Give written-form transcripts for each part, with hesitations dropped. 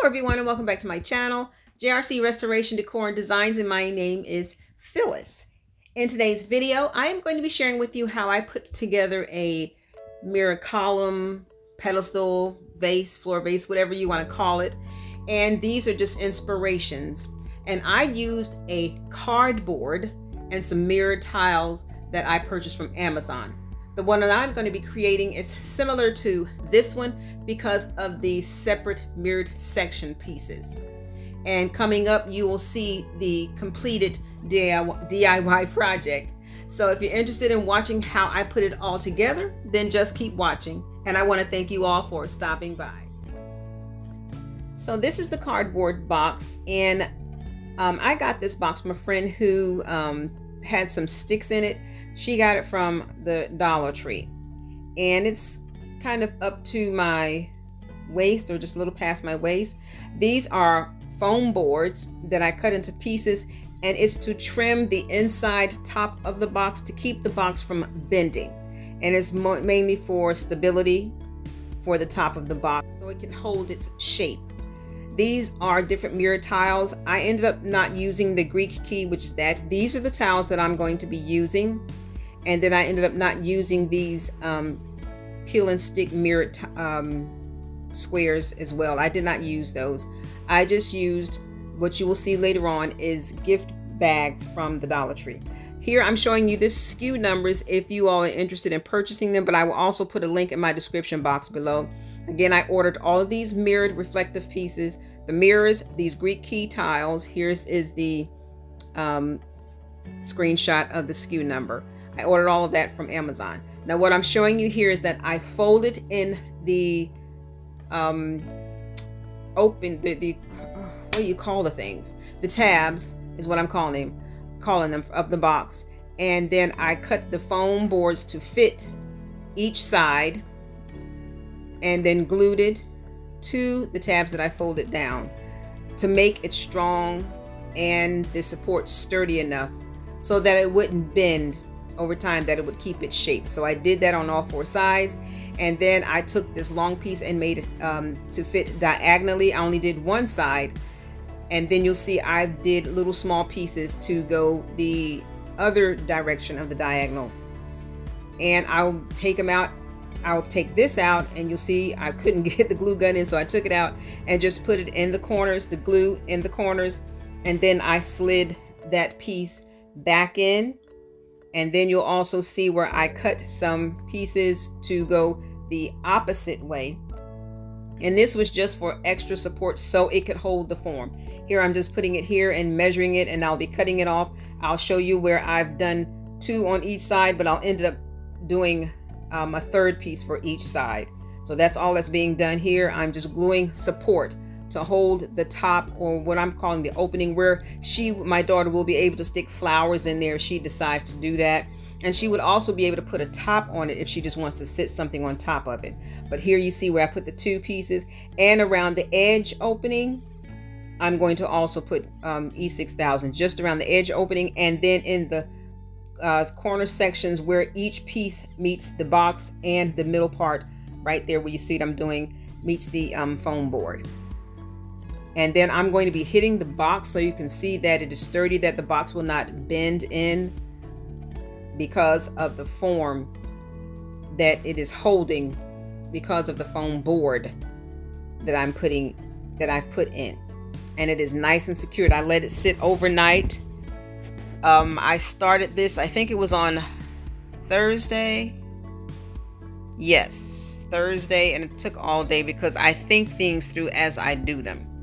Hello everyone and welcome back to my channel, JRC Restoration Decor and Designs, and my name is Phyllis. In today's video, I am going to be sharing with you how I put together a mirror column, pedestal, vase, floor vase, whatever you want to call it. And these are just inspirations. And I used a cardboard and some mirror tiles that I purchased from Amazon. The one that I'm going to be creating is similar to this one because of the separate mirrored section pieces. And coming up, you will see the completed DIY project. So if you're interested in watching how I put it all together, then just keep watching. And I want to thank you all for stopping by. So this is the cardboard box, and I got this box from a friend who had some sticks in it. She got it from the Dollar Tree, and it's kind of up to my waist, or just a little past my waist. These are foam boards that I cut into pieces, and it's to trim the inside top of the box to keep the box from bending. And it's mainly for stability for the top of the box so it can hold its shape. These are different mirror tiles. I ended up not using the Greek key, which is that. These are the tiles that I'm going to be using. And then I ended up not using these peel and stick mirror squares as well. I did not use those. I just used what you will see later on is gift bags from the Dollar Tree. Here I'm showing you the SKU numbers if you all are interested in purchasing them, but I will also put a link in my description box below. Again, I ordered all of these mirrored reflective pieces, the mirrors, these Greek key tiles. Here's the screenshot of the SKU number. I ordered all of that from Amazon. Now what I'm showing you here is that I folded in the what do you call the things? The tabs is what I'm calling them of the box. And then I cut the foam boards to fit each side and then glued it to the tabs that I folded down to make it strong and the support sturdy enough so that it wouldn't bend over time, that it would keep its shape. So I did that on all four sides, and then I took this long piece and made it to fit diagonally. I only did one side, and then you'll see I did little small pieces to go the other direction of the diagonal. And I'll take them out. I'll take this out, and you'll see I couldn't get the glue gun in, so I took it out and just put it in the corners, the glue in the corners, and then I slid that piece back in. And then you'll also see where I cut some pieces to go the opposite way. And this was just for extra support so it could hold the form. Here I'm just putting it here and measuring it, and I'll be cutting it off. I'll show you where I've done 2 on each side, but I'll end up doing a third piece for each side. So that's all that's being done here. I'm just gluing support to hold the top, or what I'm calling the opening, where my daughter will be able to stick flowers in there if she decides to do that. And she would also be able to put a top on it if she just wants to sit something on top of it. But here you see where I put the 2 pieces, and around the edge opening I'm going to also put E6000 just around the edge opening, and then in the corner sections where each piece meets the box, and the middle part right there where you see it I'm doing meets the foam board. And then I'm going to be hitting the box so you can see that it is sturdy, that the box will not bend in because of the form that it is holding, because of the foam board that I've put in. And it is nice and secured. I let it sit overnight. I started this, I think it was on Thursday. Yes, Thursday, and it took all day because I think things through as I do them.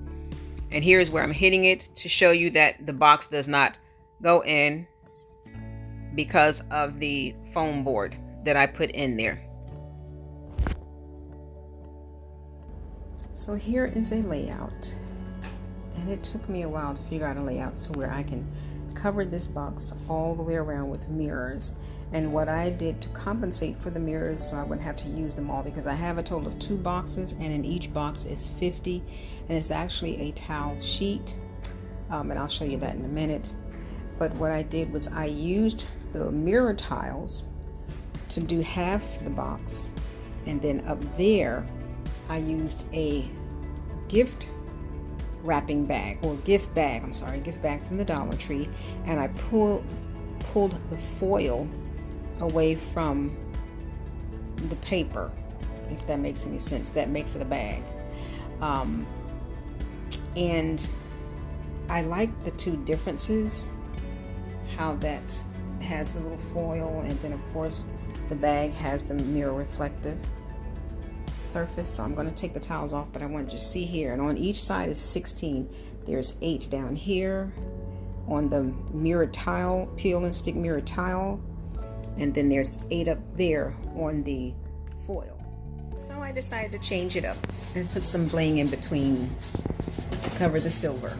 And here's where I'm hitting it to show you that the box does not go in because of the foam board that I put in there. So here is a layout, and it took me a while to figure out a layout so where I can cover this box all the way around with mirrors. And what I did to compensate for the mirrors so I wouldn't have to use them all, because I have a total of 2 boxes, and in each box is 50, and it's actually a towel sheet, and I'll show you that in a minute. But what I did was I used the mirror tiles to do half the box, and then up there I used a gift wrapping bag, or gift bag, I'm sorry, gift bag from the Dollar Tree, and I pulled the foil away from the paper, if that makes any sense. That makes it a bag. And I like the two differences, how that has the little foil, and then of course the bag has the mirror reflective surface. So I'm going to take the towels off, but I want you to see here, and on each side is 16. There's 8 down here on the mirror tile, peel and stick mirror tile, and then there's 8 up there on the foil. So I decided to change it up and put some bling in between to cover the silver,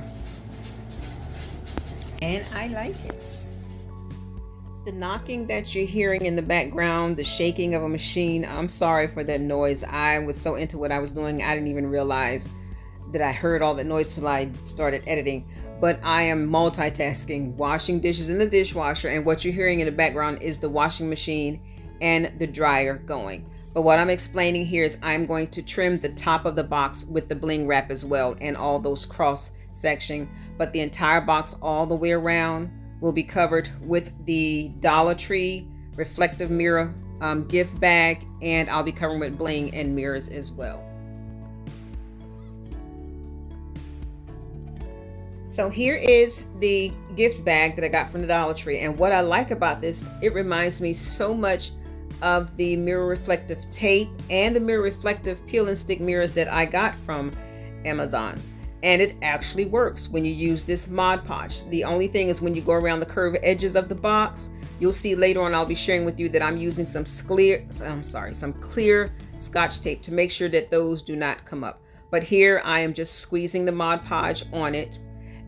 and I like it. The knocking that you're hearing in the background, the shaking of a machine, I'm sorry for that noise. I was so into what I was doing, I didn't even realize that I heard all that noise till I started editing. But I am multitasking, washing dishes in the dishwasher, and what you're hearing in the background is the washing machine and the dryer going. But what I'm explaining here is I'm going to trim the top of the box with the bling wrap as well, and all those cross section, but the entire box all the way around will be covered with the Dollar Tree reflective mirror gift bag, and I'll be covering with bling and mirrors as well. So here is the gift bag that I got from the Dollar Tree, and what I like about this, it reminds me so much of the mirror reflective tape and the mirror reflective peel and stick mirrors that I got from Amazon. And it actually works when you use this Mod Podge. The only thing is when you go around the curved edges of the box, you'll see later on I'll be sharing with you that I'm using some clear Scotch tape to make sure that those do not come up. But here I am just squeezing the Mod Podge on it,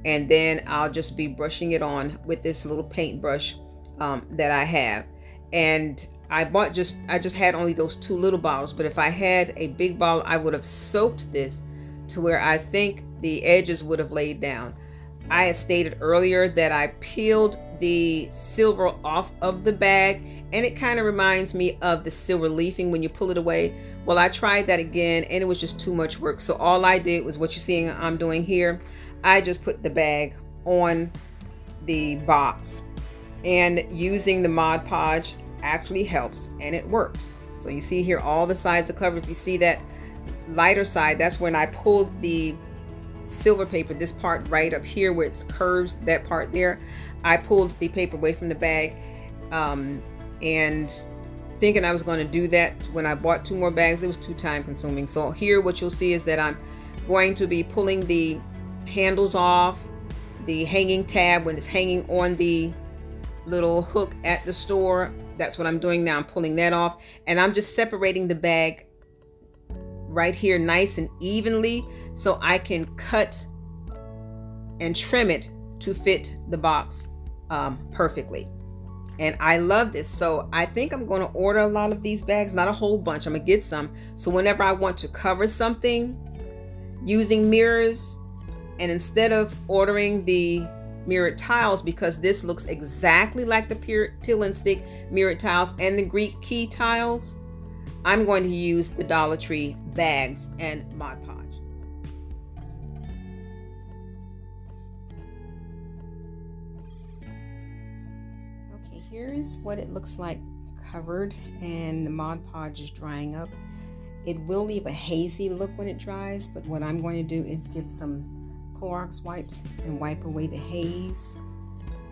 and then I'll just be brushing it on with this little paintbrush that I have. And I just had only those 2 little bottles, but if I had a big bottle, I would have soaked this to where I think the edges would have laid down. I had stated earlier that I peeled the silver off of the bag, and it kind of reminds me of the silver leafing when you pull it away. Well, I tried that again, and it was just too much work. So all I did was what you're seeing I'm doing here. I just put the bag on the box, and using the Mod Podge actually helps, and it works. So you see here all the sides are covered. If you see that lighter side, that's when I pulled the silver paper, this part right up here where it's curves, that part there, I pulled the paper away from the bag, and thinking I was going to do that when I bought 2 more bags, it was too time consuming. So here what you'll see is that I'm going to be pulling the handles off, the hanging tab when it's hanging on the little hook at the store. That's what I'm doing now. I'm pulling that off, and I'm just separating the bag right here nice and evenly so I can cut and trim it to fit the box perfectly. And I love this. So I think I'm going to order a lot of these bags, not a whole bunch. I'm gonna get some, so whenever I want to cover something using mirrors, and instead of ordering the mirrored tiles, because this looks exactly like the peel and stick mirrored tiles and the Greek key tiles, I'm going to use the Dollar Tree bags and Mod Podge. Okay, here is what it looks like covered, and the Mod Podge is drying up. It will leave a hazy look when it dries, but what I'm going to do is get some Clorox wipes and wipe away the haze,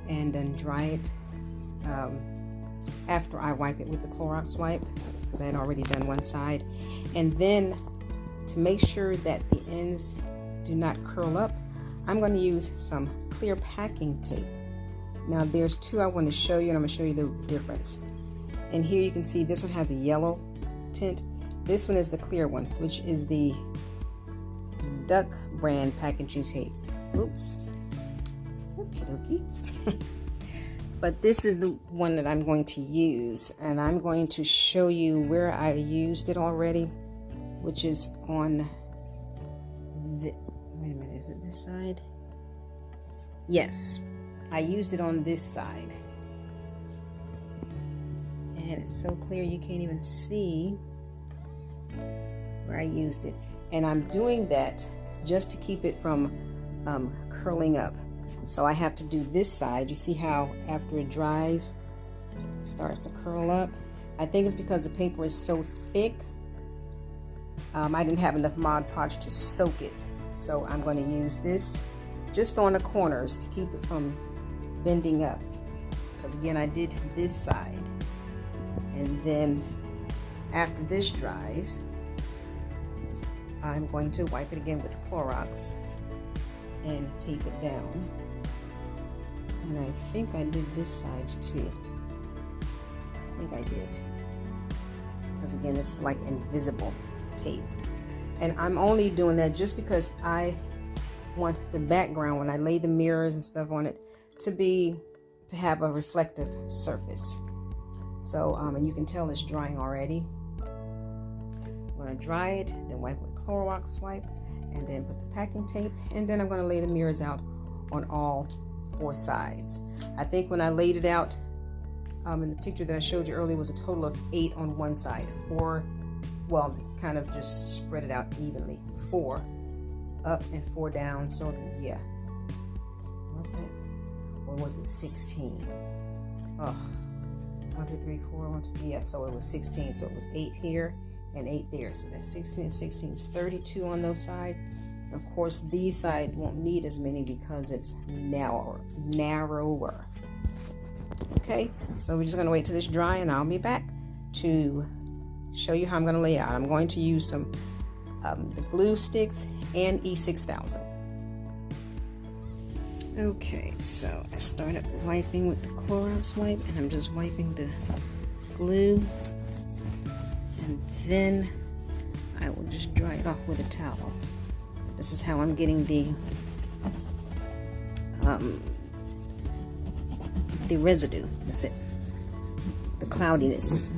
and then dry it after I wipe it with the Clorox wipe, because I had already done one side. And then to make sure that the ends do not curl up, I'm going to use some clear packing tape. Now there's 2 I want to show you, and I'm going to show you the difference. And here you can see this one has a yellow tint. This one is the clear one, which is the Duck brand packaging tape. Oops. Okie dokie. But this is the one that I'm going to use, and I'm going to show you where I used it already, which is on the, wait a minute, is it this side? Yes, I used it on this side, and it's so clear you can't even see where I used it. And I'm doing that just to keep it from curling up. So I have to do this side. You see how after it dries, it starts to curl up? I think it's because the paper is so thick. I didn't have enough Mod Podge to soak it. So I'm going to use this just on the corners to keep it from bending up. Because again, I did this side. And then after this dries, I'm going to wipe it again with Clorox and tape it down. And I think I did this side too. I think I did. Because again, this is like invisible tape. And I'm only doing that just because I want the background, when I lay the mirrors and stuff on it, to have a reflective surface. So, and you can tell it's drying already. I'm going to dry it, then wipe with Clorox wipe, and then put the packing tape, and then I'm going to lay the mirrors out on all 4 sides. I think when I laid it out in the picture that I showed you earlier, was a total of 8 on one side. 4, well, kind of just spread it out evenly. 4 up and 4 down. So yeah, what's that? Or was it 16? Oh, 1, 2, 3, 4, 1, 2, 3. Yeah, so it was 16. So it was 8 here and 8 there. So that's 16 and 16 is 32 on those sides. Of course, these sides won't need as many because it's narrower. Okay, so we're just going to wait till it's dry, and I'll be back to show you how I'm going to lay it out. I'm going to use some the glue sticks and E6000. Okay, so I started wiping with the Clorox wipe, and I'm just wiping the glue, and then I will just dry it off with a towel. This is how I'm getting the residue. That's it. The cloudiness.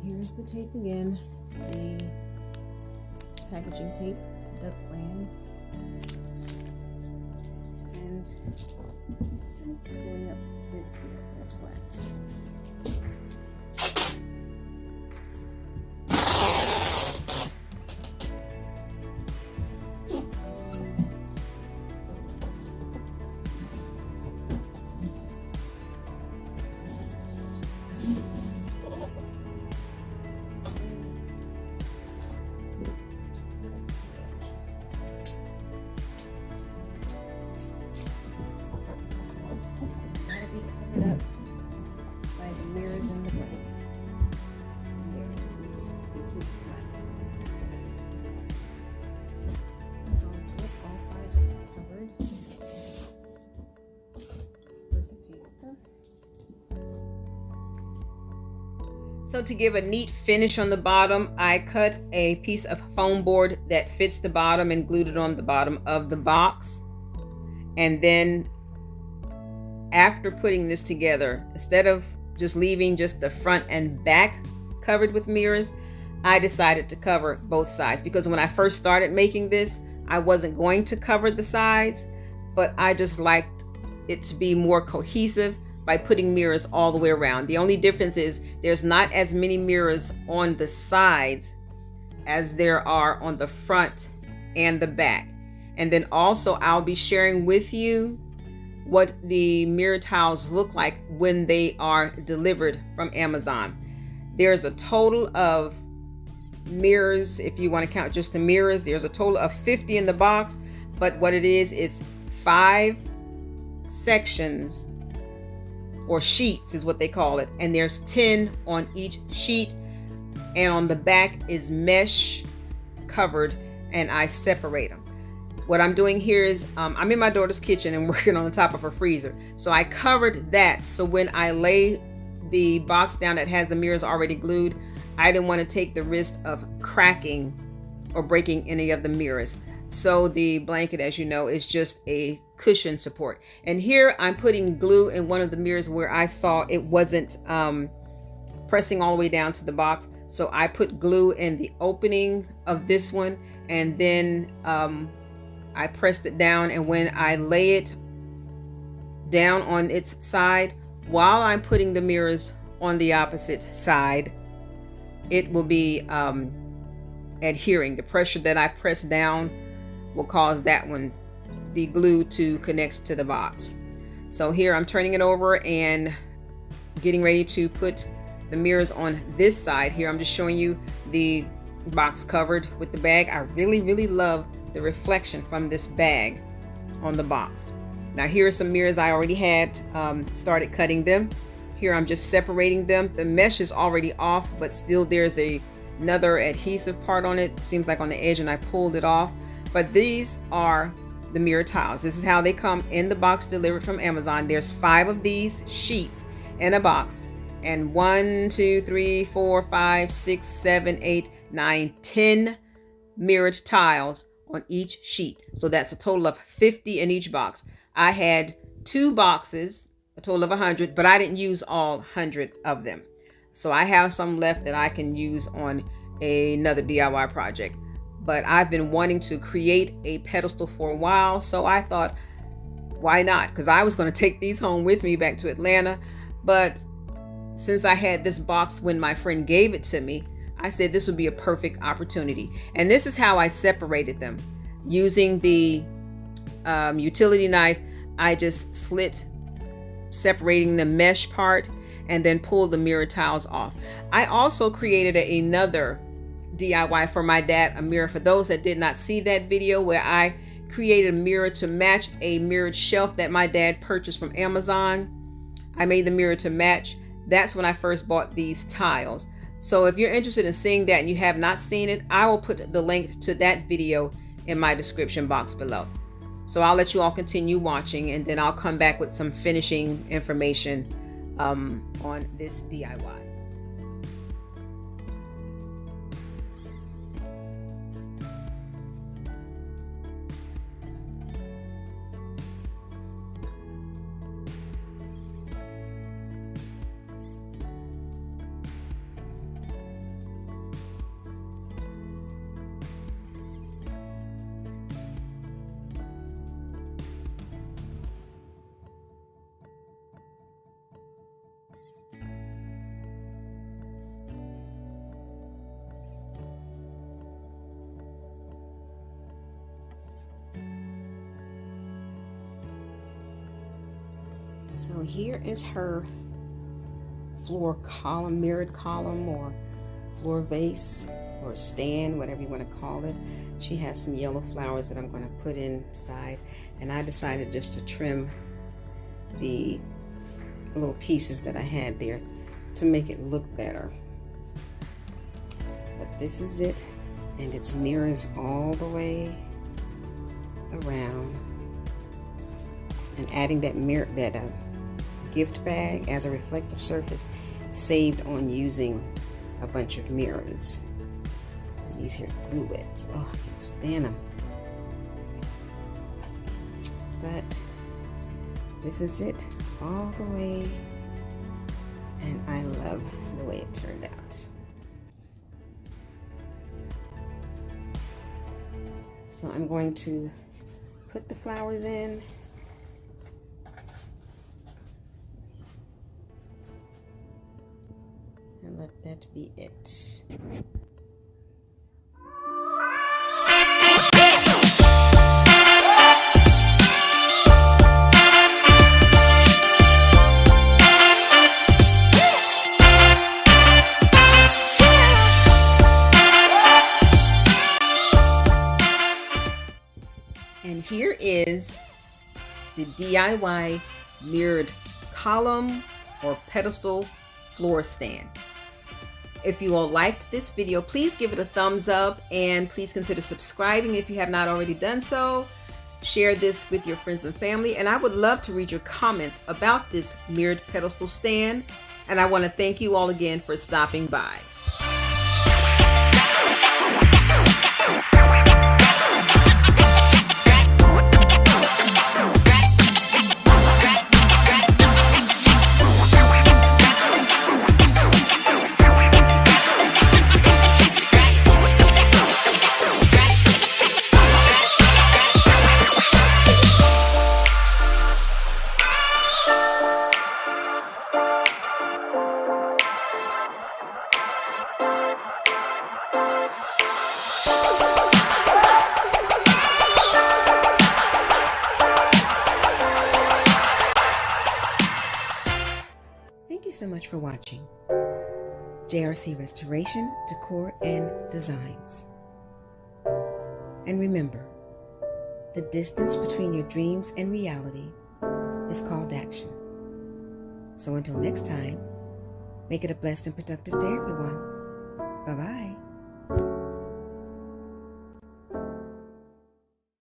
Here's the tape again, the packaging tape, the Glam, and I'm sealing up this here as well. So to give a neat finish on the bottom, I cut a piece of foam board that fits the bottom and glued it on the bottom of the box. And then after putting this together, instead of just leaving just the front and back covered with mirrors, I decided to cover both sides, because when I first started making this, I wasn't going to cover the sides, but I just liked it to be more cohesive by putting mirrors all the way around. The only difference is there's not as many mirrors on the sides as there are on the front and the back. And then also I'll be sharing with you what the mirror tiles look like when they are delivered from Amazon. There's a total of mirrors, if you want to count just the mirrors, there's a total of 50 in the box, but what it is, it's 5 sections, or sheets is what they call it, and there's 10 on each sheet, and on the back is mesh covered, and I separate them. What I'm doing here is I'm in my daughter's kitchen and working on the top of her freezer, so I covered that, so when I lay the box down that has the mirrors already glued, I didn't want to take the risk of cracking or breaking any of the mirrors. So the blanket, as you know, is just a cushion support. And here I'm putting glue in one of the mirrors where I saw it wasn't pressing all the way down to the box. So I put glue in the opening of this one, and then I pressed it down, and when I lay it down on its side, while I'm putting the mirrors on the opposite side, it will be adhering. The pressure that I press down will cause that one, the glue, to connect to the box. So here I'm turning it over and getting ready to put the mirrors on this side. Here I'm just showing you the box covered with the bag. I really love the reflection from this bag on the box. Now here are some mirrors I already had started cutting them. Here I'm just separating them. The mesh is already off, but still there's another adhesive part on it. Seems like on the edge, and I pulled it off. But these are the mirror tiles. This is how they come in the box delivered from Amazon. There's 5 of these sheets in a box, and 1, 2, 3, 4, 5, 6, 7, 8, 9, 10 mirrored tiles on each sheet. So that's a total of 50 in each box. I had 2 boxes, a total of 100, but I didn't use all 100 of them. So I have some left that I can use on another DIY project. But I've been wanting to create a pedestal for a while, so I thought, why not? Because I was going to take these home with me back to Atlanta. But since I had this box when my friend gave it to me, I said this would be a perfect opportunity. And this is how I separated them. Using the utility knife, I just slit, separating the mesh part, and then pulled the mirror tiles off. I also created another DIY for my dad, a mirror. For those that did not see that video, where I created a mirror to match a mirrored shelf that my dad purchased from Amazon. I made the mirror to match. That's when I first bought these tiles. So if you're interested in seeing that and you have not seen it, I will put the link to that video in my description box below. So I'll let you all continue watching, and then I'll come back with some finishing information on this DIY. So here is her floor column, mirrored column, or floor vase, or stand, whatever you want to call it. She has some yellow flowers that I'm going to put inside, and I decided just to trim the little pieces that I had there to make it look better. But this is it, and it's mirrors all the way around, and adding that mirror, that gift bag as a reflective surface, saved on using a bunch of mirrors. And these here glue webs, oh, I can't stand them. But this is it all the way, and I love the way it turned out. So I'm going to put the flowers in. And let that be it. And here is the DIY mirrored column or pedestal floor stand. If you all liked this video, please give it a thumbs up, and please consider subscribing if you have not already done so. Share this with your friends and family, and I would love to read your comments about this mirrored pedestal stand. And I want to thank you all again for stopping by. so much for watching. JRC Restoration, Decor, and Designs. And remember, the distance between your dreams and reality is called action. So until next time, make it a blessed and productive day, everyone. Bye-bye.